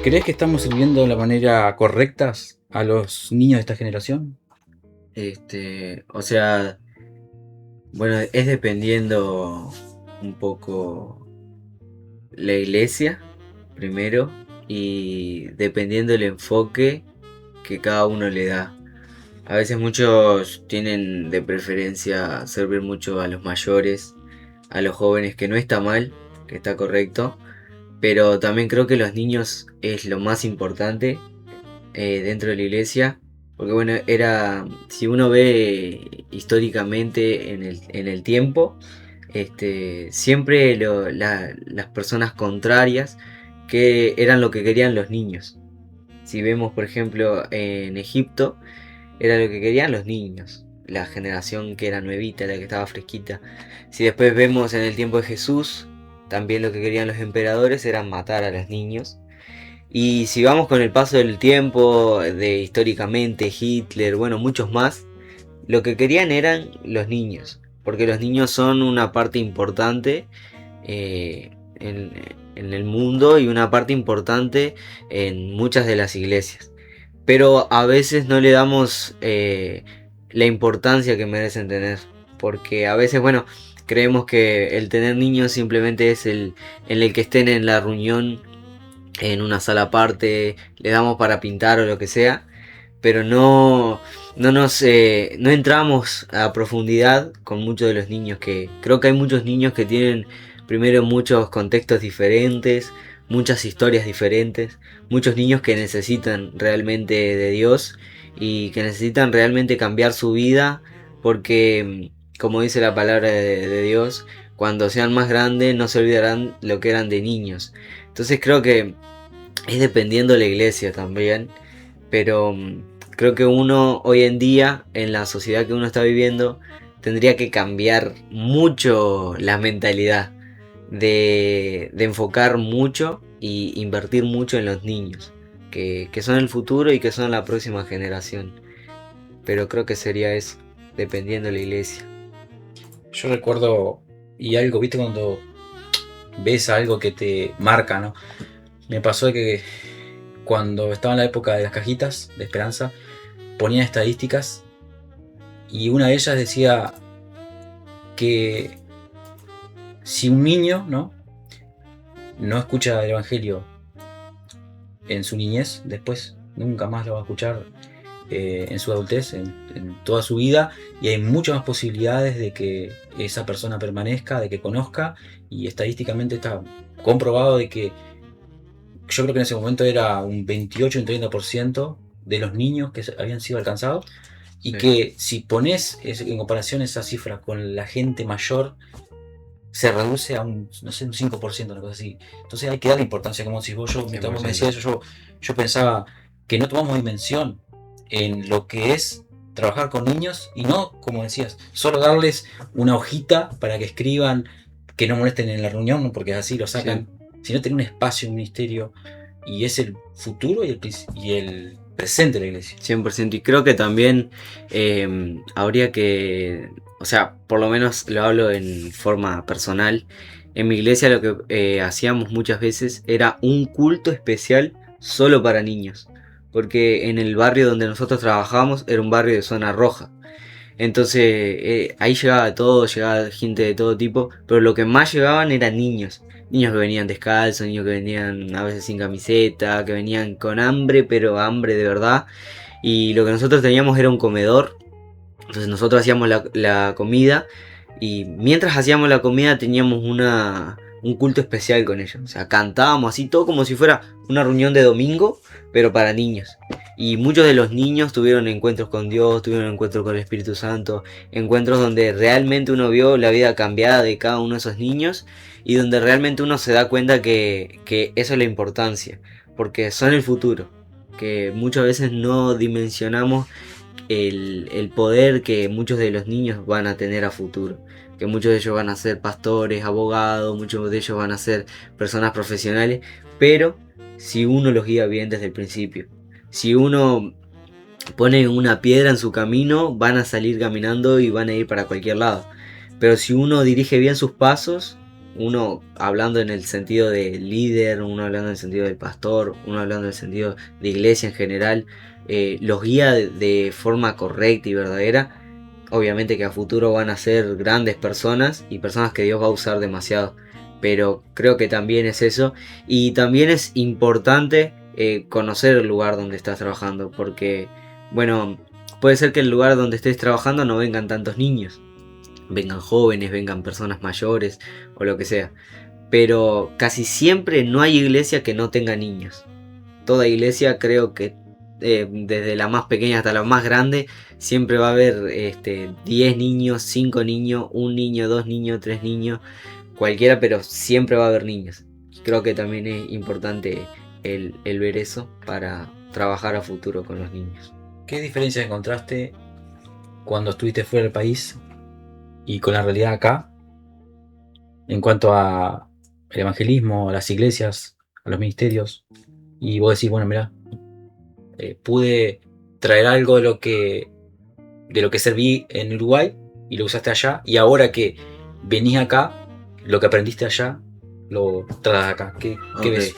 ¿Crees que estamos sirviendo de la manera correcta a los niños de esta generación? O sea, bueno, es dependiendo un poco la iglesia, primero, y dependiendo el enfoque que cada uno le da. A veces muchos tienen de preferencia servir mucho a los mayores, a los jóvenes, que no está mal, que está correcto, pero también creo que los niños es lo más importante dentro de la iglesia, porque bueno, si uno ve históricamente en el tiempo, siempre las personas contrarias que eran lo que querían los niños. Si vemos por ejemplo en Egipto, era lo que querían los niños, la generación que era nuevita, la que estaba fresquita. Si después vemos en el tiempo de Jesús, también lo que querían los emperadores era matar a los niños. Y si vamos con el paso del tiempo, de históricamente Hitler, bueno, muchos más, lo que querían eran los niños, porque los niños son una parte importante eh, en, en el mundo y una parte importante en muchas de las iglesias. Pero a veces no le damos la importancia que merecen tener, porque a veces, bueno, creemos que el tener niños simplemente es en el que estén en la reunión en una sala aparte, le damos para pintar o lo que sea, pero no entramos a profundidad con muchos de los niños, que creo que hay muchos niños que tienen primero muchos contextos diferentes, muchas historias diferentes, muchos niños que necesitan realmente de Dios y que necesitan realmente cambiar su vida porque, como dice la palabra de Dios, cuando sean más grandes no se olvidarán lo que eran de niños. Entonces creo que es dependiendo de la iglesia también, pero creo que uno hoy en día, en la sociedad que uno está viviendo, tendría que cambiar mucho la mentalidad de enfocar mucho y invertir mucho en los niños, que son el futuro y que son la próxima generación. Pero creo que sería eso, dependiendo de la iglesia. Yo recuerdo, y algo, viste, cuando ves algo que te marca, ¿no? Me pasó que cuando estaba en la época de las cajitas de esperanza, ponían estadísticas y una de ellas decía que si un niño, no escucha el evangelio en su niñez, después nunca más lo va a escuchar en su adultez, en toda su vida, y hay muchas más posibilidades de que esa persona permanezca, de que conozca, y estadísticamente está comprobado de que yo creo que en ese momento era un 28 un 30% de los niños que habían sido alcanzados, y Sí. que si pones en comparación esa cifra con la gente mayor, se reduce a un, no sé, un 5%, una cosa así. Entonces hay que darle importancia, como si vos, mientras vos me decías eso, yo pensaba que no tomamos dimensión en lo que es trabajar con niños y no, como decías, solo darles una hojita para que escriban, que no molesten en la reunión, porque así lo sacan, sino tener un espacio, un ministerio, y es el futuro y el presente de la iglesia. 100%. Y creo que también habría que, o sea, por lo menos lo hablo en forma personal. En mi iglesia lo que hacíamos muchas veces era un culto especial solo para niños. Porque en el barrio donde nosotros trabajábamos era un barrio de zona roja. Entonces ahí llegaba de todo, llegaba gente de todo tipo, pero lo que más llegaban eran niños. Niños que venían descalzos, niños que venían a veces sin camiseta, que venían con hambre, pero hambre de verdad. Y lo que nosotros teníamos era un comedor. Entonces nosotros hacíamos la comida y mientras hacíamos la comida teníamos un culto especial con ellos. O sea, cantábamos así todo como si fuera una reunión de domingo, pero para niños. Y muchos de los niños tuvieron encuentros con Dios, tuvieron encuentros con el Espíritu Santo, encuentros donde realmente uno vio la vida cambiada de cada uno de esos niños y donde realmente uno se da cuenta que eso es la importancia, porque son el futuro, que muchas veces no dimensionamos el poder que muchos de los niños van a tener a futuro. Que muchos de ellos van a ser pastores, abogados, muchos de ellos van a ser personas profesionales, pero si uno los guía bien desde el principio, si uno pone una piedra en su camino, van a salir caminando y van a ir para cualquier lado. Pero si uno dirige bien sus pasos, uno hablando en el sentido de líder, uno hablando en el sentido del pastor, uno hablando en el sentido de iglesia en general, los guía de forma correcta y verdadera. Obviamente que a futuro van a ser grandes personas y personas que Dios va a usar demasiado, pero creo que también es eso. Y también es importante conocer el lugar donde estás trabajando, porque, bueno, puede ser que el lugar donde estés trabajando no vengan tantos niños, vengan jóvenes, vengan personas mayores o lo que sea, pero casi siempre no hay iglesia que no tenga niños. Toda iglesia, creo que desde la más pequeña hasta la más grande, siempre va a haber 10 niños, 5 niños, un niño, 2 niños, 3 niños, cualquiera, pero siempre va a haber niños. Creo que también es importante el ver eso para trabajar a futuro con los niños. ¿Qué diferencias encontraste cuando estuviste fuera del país y con la realidad acá en cuanto a el evangelismo, a las iglesias, a los ministerios? Y vos decís, bueno, mira, pude traer algo de lo que serví en Uruguay y lo usaste allá, y ahora que venís acá, lo que aprendiste allá lo traes acá. ¿Qué Ok. ves?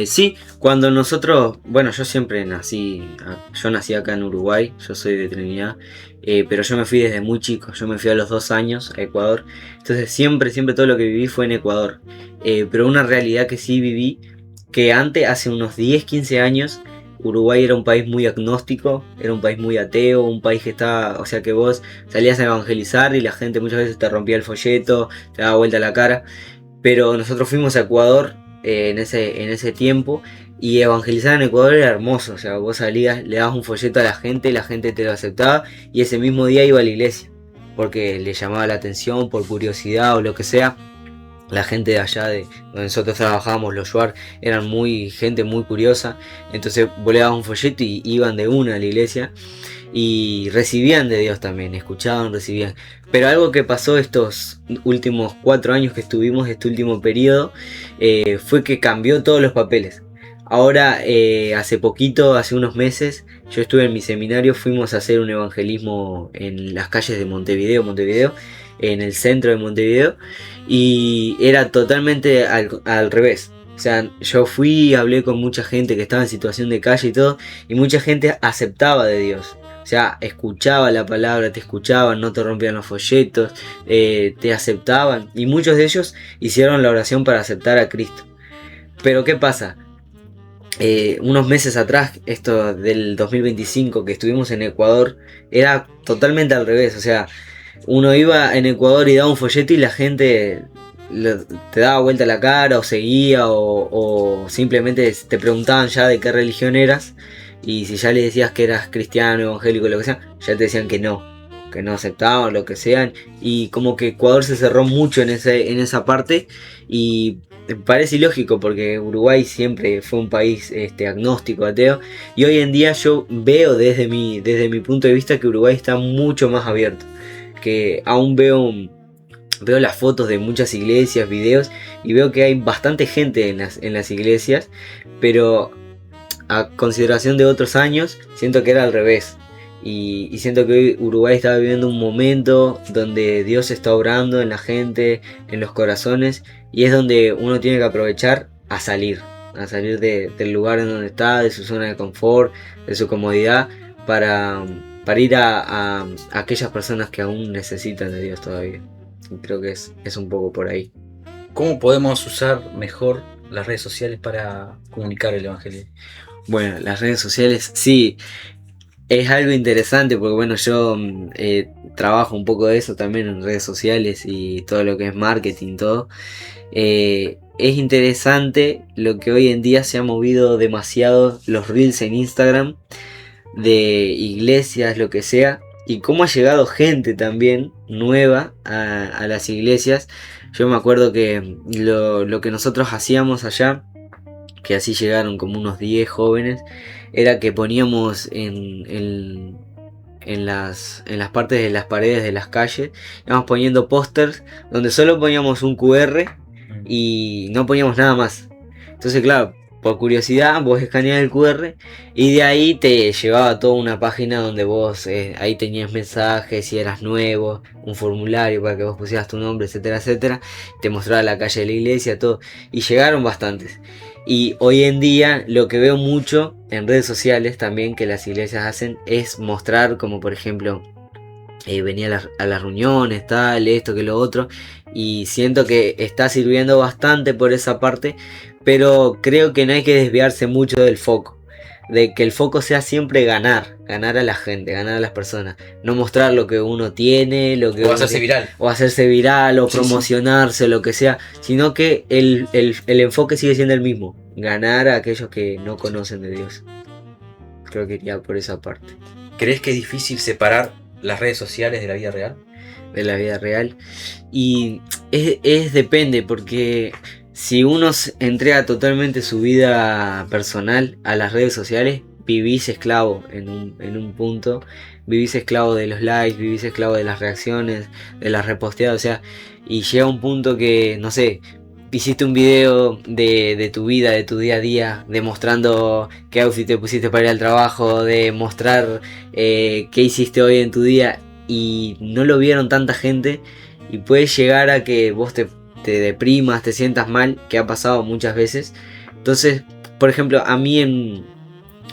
Sí, cuando nosotros, bueno, yo siempre yo nací acá en Uruguay, yo soy de Trinidad, pero yo me fui desde muy chico, yo me fui a los 2 años a Ecuador, entonces siempre todo lo que viví fue en Ecuador. Pero una realidad que sí viví, que antes, hace unos 10, 15 años, Uruguay era un país muy agnóstico, era un país muy ateo, un país que estaba, o sea que vos salías a evangelizar y la gente muchas veces te rompía el folleto, te daba vuelta la cara. Pero nosotros fuimos a Ecuador en ese tiempo, y evangelizar en Ecuador era hermoso. O sea, vos salías, le dabas un folleto a la gente te lo aceptaba y ese mismo día iba a la iglesia porque le llamaba la atención, por curiosidad o lo que sea. La gente de allá de donde nosotros trabajábamos, los Shuar, eran gente muy curiosa. Entonces vos le dabas un folleto y iban de una a la iglesia y recibían de Dios también, escuchaban, recibían. Pero algo que pasó estos últimos 4 años que estuvimos, este último periodo, fue que cambió todos los papeles. Ahora, hace poquito, hace unos meses, yo estuve en mi seminario, fuimos a hacer un evangelismo en las calles de Montevideo, en el centro de Montevideo, y era totalmente al revés. O sea, yo fui, hablé con mucha gente que estaba en situación de calle y todo, y mucha gente aceptaba de Dios. O sea, escuchaba la palabra, te escuchaban, no te rompían los folletos, te aceptaban. Y muchos de ellos hicieron la oración para aceptar a Cristo. Pero ¿qué pasa? Unos meses atrás, esto del 2025 que estuvimos en Ecuador, era totalmente al revés. O sea, uno iba en Ecuador y daba un folleto y la gente te daba vuelta la cara o seguía o simplemente te preguntaban ya de qué religión eras, y si ya le decías que eras cristiano, evangélico, lo que sea, ya te decían que no aceptaban, lo que sean, y como que Ecuador se cerró mucho en esa parte, y parece ilógico porque Uruguay siempre fue un país agnóstico, ateo, y hoy en día yo veo desde mi punto de vista que Uruguay está mucho más abierto, que aún veo las fotos de muchas iglesias, videos, y veo que hay bastante gente en las iglesias, pero a consideración de otros años, siento que era al revés. Y siento que hoy Uruguay está viviendo un momento donde Dios está obrando en la gente, en los corazones, y es donde uno tiene que aprovechar a salir del lugar en donde está, de su zona de confort, de su comodidad, para ir a aquellas personas que aún necesitan de Dios todavía. Y creo que es un poco por ahí. ¿Cómo podemos usar mejor las redes sociales para comunicar el evangelio? Bueno, las redes sociales sí, es algo interesante porque bueno, yo trabajo un poco de eso también en redes sociales y todo lo que es marketing, todo. Es interesante lo que hoy en día se ha movido demasiado los reels en Instagram, de iglesias, lo que sea, y cómo ha llegado gente también nueva a las iglesias. Yo me acuerdo que lo que nosotros hacíamos allá, que así llegaron como unos 10 jóvenes, era que poníamos en las partes de las paredes de las calles, íbamos poniendo pósters donde solo poníamos un QR y no poníamos nada más. Entonces, claro, por curiosidad, vos escaneabas el QR y de ahí te llevaba a toda una página donde vos ahí tenías mensajes, si eras nuevo, un formulario para que vos pusieras tu nombre, etcétera, etcétera. Te mostraba la calle de la iglesia, todo. Y llegaron bastantes. Y hoy en día lo que veo mucho en redes sociales también que las iglesias hacen es mostrar como por ejemplo venía a las reuniones, tal, esto que lo otro, y siento que está sirviendo bastante por esa parte, pero creo que no hay que desviarse mucho del foco, de que el foco sea siempre ganar a la gente, ganar a las personas, no mostrar lo que uno tiene, lo que O uno hacerse tiene, viral. o hacerse viral, o Sí, promocionarse, lo que sea, sino que el enfoque sigue siendo el mismo, ganar a aquellos que no conocen de Dios. Creo que iría por esa parte. ¿Crees que es difícil separar las redes sociales de la vida real? De la vida real. Y depende, porque si uno entrega totalmente su vida personal a las redes sociales, vivís esclavo en un punto. Vivís esclavo de los likes, vivís esclavo de las reacciones, de las reposteadas, o sea, y llega un punto que, no sé, hiciste un video de tu vida, de tu día a día, demostrando qué outfit te pusiste para ir al trabajo, de mostrar qué hiciste hoy en tu día y no lo vieron tanta gente y puede llegar a que vos te deprimas, te sientas mal, que ha pasado muchas veces. Entonces, por ejemplo, a mí en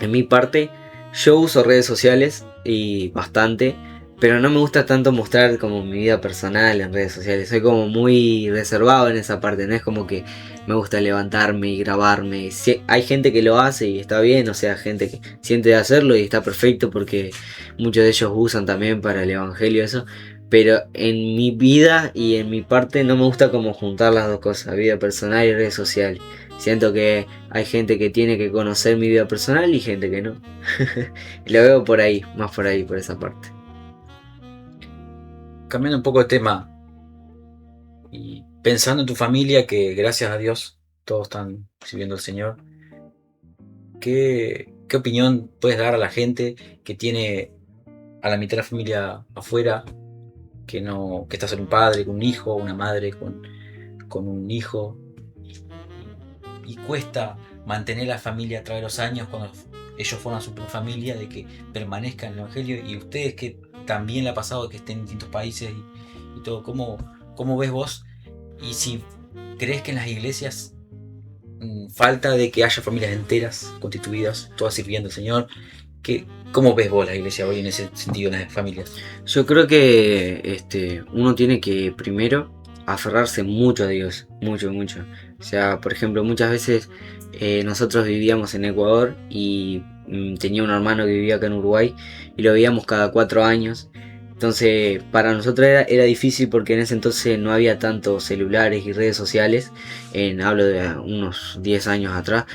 mi parte, yo uso redes sociales y bastante, pero no me gusta tanto mostrar como mi vida personal en redes sociales. Soy como muy reservado en esa parte, no es como que me gusta levantarme y grabarme. Hay gente que lo hace y está bien, o sea, gente que siente de hacerlo y está perfecto porque muchos de ellos usan también para el evangelio eso. Pero en mi vida y en mi parte no me gusta como juntar las dos cosas, vida personal y redes sociales. Siento que hay gente que tiene que conocer mi vida personal y gente que no. Lo veo por ahí, más por ahí, por esa parte. Cambiando un poco de tema y pensando en tu familia, que gracias a Dios todos están sirviendo al Señor, ¿qué opinión puedes dar a la gente que tiene a la mitad de la familia afuera, que está solo un padre, con un hijo, una madre con un hijo, y cuesta mantener la familia a través de los años cuando ellos forman su propia familia, de que permanezca en el Evangelio, y ustedes que también le ha pasado que estén en distintos países y todo, ¿cómo ves vos? Y si crees que en las iglesias falta de que haya familias enteras constituidas, todas sirviendo al Señor, ¿cómo ves vos la iglesia hoy en ese sentido, en las familias? Yo creo que uno tiene que primero aferrarse mucho a Dios, mucho, mucho. O sea, por ejemplo, muchas veces nosotros vivíamos en Ecuador y tenía un hermano que vivía acá en Uruguay y lo veíamos cada 4 años. Entonces, para nosotros era difícil porque en ese entonces no había tantos celulares y redes sociales. Hablo de unos 10 años atrás.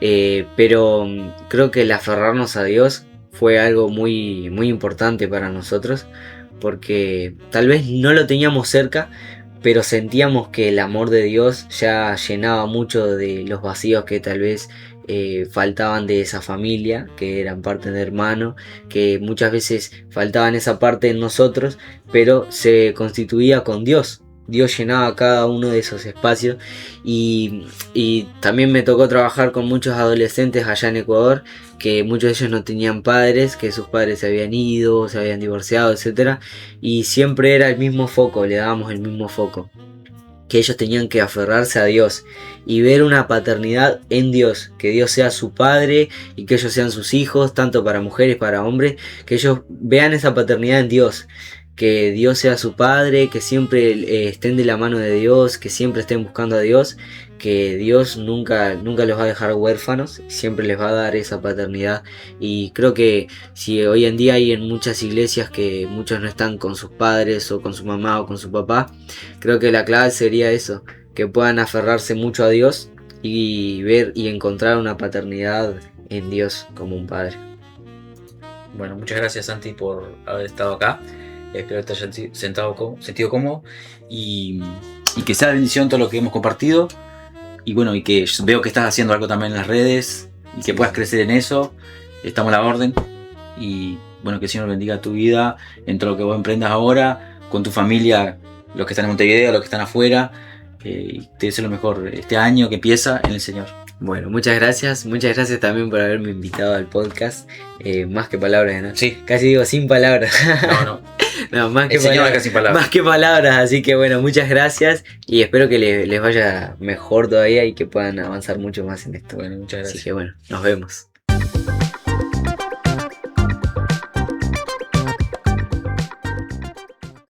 Pero creo que el aferrarnos a Dios fue algo muy, muy importante para nosotros. Porque tal vez no lo teníamos cerca, pero sentíamos que el amor de Dios ya llenaba mucho de los vacíos que tal vez faltaban de esa familia, que eran parte de hermano, que muchas veces faltaban esa parte en nosotros, pero se constituía con Dios. Dios llenaba cada uno de esos espacios y también me tocó trabajar con muchos adolescentes allá en Ecuador, que muchos de ellos no tenían padres, que sus padres se habían ido, se habían divorciado, etcétera, y siempre era el mismo foco, le dábamos el mismo foco, que ellos tenían que aferrarse a Dios y ver una paternidad en Dios, que Dios sea su padre y que ellos sean sus hijos, tanto para mujeres, para hombres, que ellos vean esa paternidad en Dios, que Dios sea su padre, que siempre estén de la mano de Dios, que siempre estén buscando a Dios, que Dios nunca los va a dejar huérfanos, siempre les va a dar esa paternidad. Y creo que si hoy en día hay en muchas iglesias que muchos no están con sus padres o con su mamá o con su papá, creo que la clave sería eso, que puedan aferrarse mucho a Dios y ver y encontrar una paternidad en Dios como un padre. Bueno, muchas gracias, Santi, por haber estado acá. Espero que te hayas sentido cómodo y que sea de bendición todo lo que hemos compartido. Y bueno, y que veo que estás haciendo algo también en las redes y que puedas crecer en eso. Estamos a la orden. Y bueno, que el Señor bendiga tu vida en todo lo que vos emprendas ahora, con tu familia, los que están en Montevideo, los que están afuera. Y te deseo lo mejor este año que empieza en el Señor. Bueno, muchas gracias también por haberme invitado al podcast. Más que palabras, ¿no? Sí. Casi digo sin palabras. No. No, más que El señor palabras. acá sin palabras. Más que palabras, así que bueno, muchas gracias y espero que les vaya mejor todavía y que puedan avanzar mucho más en esto. Bueno, muchas gracias. Así que bueno, nos vemos.